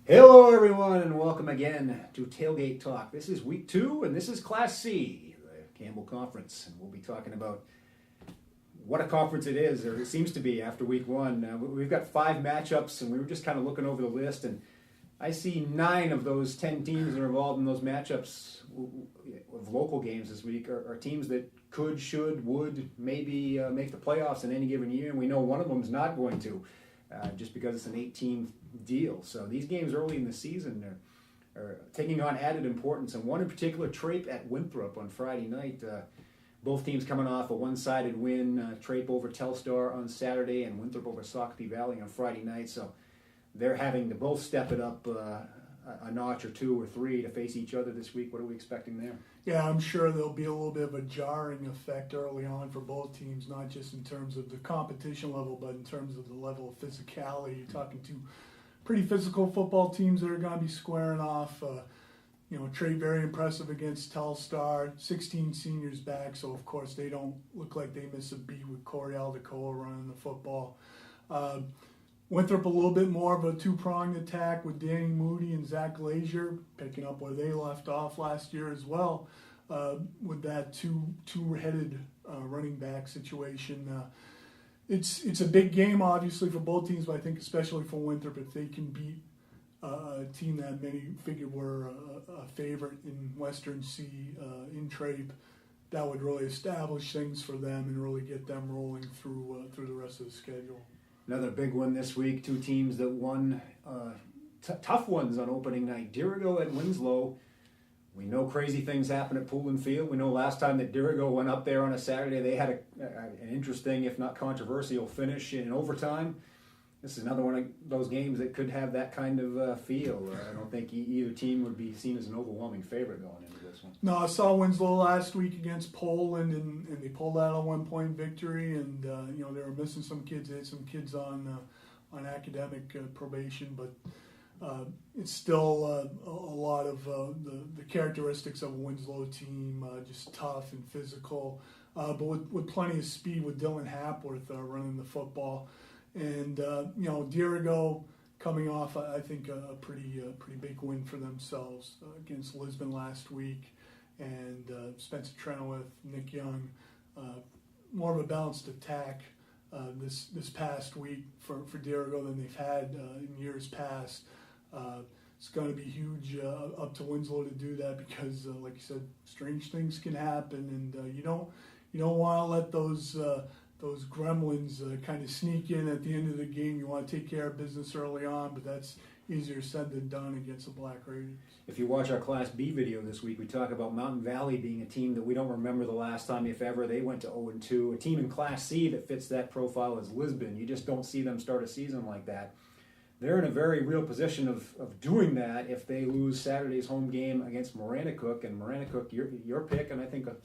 Hello, everyone, and welcome again to Tailgate Talk. This is week 2, and this is Class C, the Campbell Conference, and we'll be talking about what a conference it is, or it seems to be after week 1. We've got 5 matchups, and we were just kind of looking over the list, and I see 9 of those 10 teams that are involved in those matchups of local games this week are teams that could, should, would maybe make the playoffs in any given year, and we know one of them is not going to. Just because it's an 8-team deal. So these games early in the season are taking on added importance. And one in particular, Trape at Winthrop on Friday night. Both teams coming off a one-sided win. Trape over Telstar on Saturday and Winthrop over Sockopee Valley on Friday night. So they're having to both step it up a notch or 2 or 3 to face each other this week. What are we expecting there? Yeah, I'm sure there'll be a little bit of a jarring effect early on for both teams, not just in terms of the competition level, but in terms of the level of physicality. You're talking two pretty physical football teams that are going to be squaring off. Trey very impressive against Telstar, 16 seniors back, so of course they don't look like they miss a beat with Corey Aldecoa running the football. Winthrop a little bit more of a two-pronged attack with Danny Moody and Zach Glazier picking up where they left off last year as well, with that two-headed running back situation. It's a big game, obviously, for both teams, but I think especially for Winthrop, if they can beat a team that many figured were a favorite in Western C in Trape, that would really establish things for them and really get them rolling through the rest of the schedule. Another big one this week. 2 teams that won tough ones on opening night. Dirigo at Winslow. We know crazy things happen at Poolin Field. We know last time that Dirigo went up there on a Saturday, they had an interesting, if not controversial, finish in overtime. This is another one of those games that could have that kind of feel. I don't think either team would be seen as an overwhelming favorite going into this one. No, I saw Winslow last week against Poland, and they pulled out a 1-point victory. And they were missing some kids. They had some kids on academic probation, but it's still a lot of the characteristics of a Winslow team, just tough and physical, but with plenty of speed with Dylan Hapworth running the football. And Dirigo coming off, I think, a pretty big win for themselves against Lisbon last week, and Spencer Trenoweth, Nick Young, more of a balanced attack this past week for Dirigo than they've had in years past. It's going to be huge up to Winslow to do that because, like you said, strange things can happen, and you don't want to let those gremlins kind of sneak in at the end of the game. You want to take care of business early on, but that's easier said than done against the Black Raiders. If you watch our Class B video this week, we talk about Mountain Valley being a team that we don't remember the last time, if ever, they went to 0-2. A team in Class C that fits that profile is Lisbon. You just don't see them start a season like that. They're in a very real position of doing that if they lose Saturday's home game against Maranacook. And Maranacook, your pick, and I think a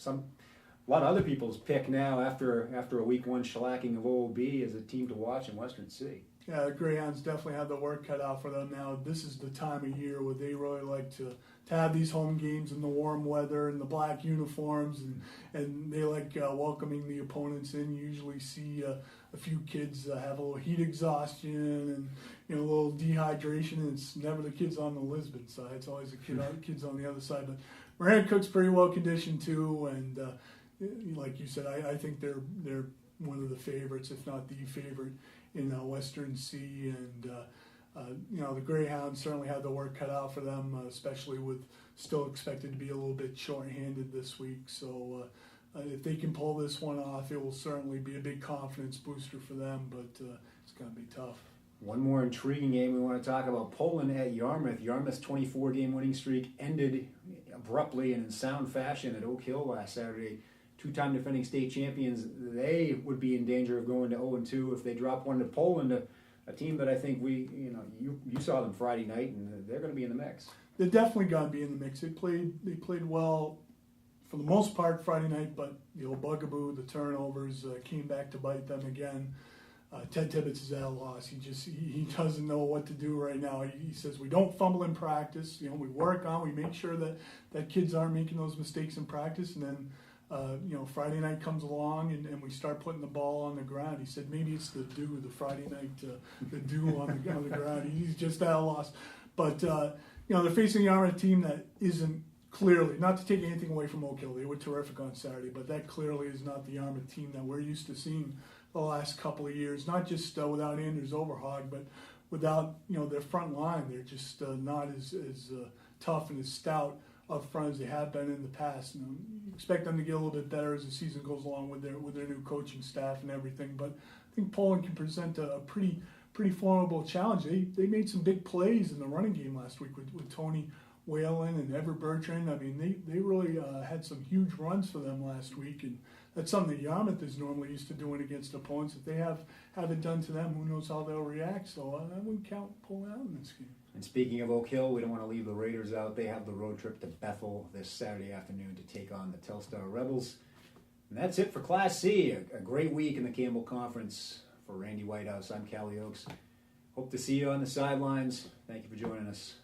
lot of other people's pick now after a week 1 shellacking of OOB as a team to watch in Western C. Yeah, the Greyhounds definitely have the work cut out for them now. This is the time of year where they really like to have these home games in the warm weather and the black uniforms, and they like welcoming the opponents in. You usually see a few kids have a little heat exhaustion and a little dehydration, and it's never the kids on the Lisbon side. It's always the kids on the other side. But Maranacook's pretty well conditioned too, and like you said, I think they're one of the favorites, if not the favorite, in Western C. And the Greyhounds certainly have the work cut out for them, especially with still expected to be a little bit short-handed this week. So if they can pull this one off, it will certainly be a big confidence booster for them, but it's going to be tough. One more intriguing game we want to talk about, Poland at Yarmouth. Yarmouth's 24-game winning streak ended abruptly and in sound fashion at Oak Hill last Saturday. 2-time defending state champions, they would be in danger of going to 0-2 if they drop one to Poland, a team that I think you saw them Friday night, and they're going to be in the mix. They're definitely going to be in the mix. They played well for the most part Friday night, but the old bugaboo, the turnovers, came back to bite them again. Ted Tibbetts is at a loss. He doesn't know what to do right now. He says we don't fumble in practice. We work on, we make sure that kids aren't making those mistakes in practice, and then Friday night comes along and we start putting the ball on the ground. He said maybe it's the Friday night, the dew on the ground. He's just at a loss. But they're facing the Yarmouth team that isn't clearly, not to take anything away from Oak Hill, they were terrific on Saturday, but that clearly is not the Yarmouth team that we're used to seeing the last couple of years. Not just without Anders Overhog, but without their front line. They're just not as tough and as stout up front as they have been in the past. You expect them to get a little bit better as the season goes along with their new coaching staff and everything. But I think Poland can present a pretty formidable challenge. They made some big plays in the running game last week with Tony Whalen and Ever Bertrand. I mean, they really had some huge runs for them last week, and that's something that Yarmouth is normally used to doing against opponents. If they have it done to them, who knows how they'll react. So I wouldn't count Poland out in this game. And speaking of Oak Hill, we don't want to leave the Raiders out. They have the road trip to Bethel this Saturday afternoon to take on the Telstar Rebels. And that's it for Class C. A great week in the Campbell Conference. For Randy Whitehouse, I'm Callie Oakes. Hope to see you on the sidelines. Thank you for joining us.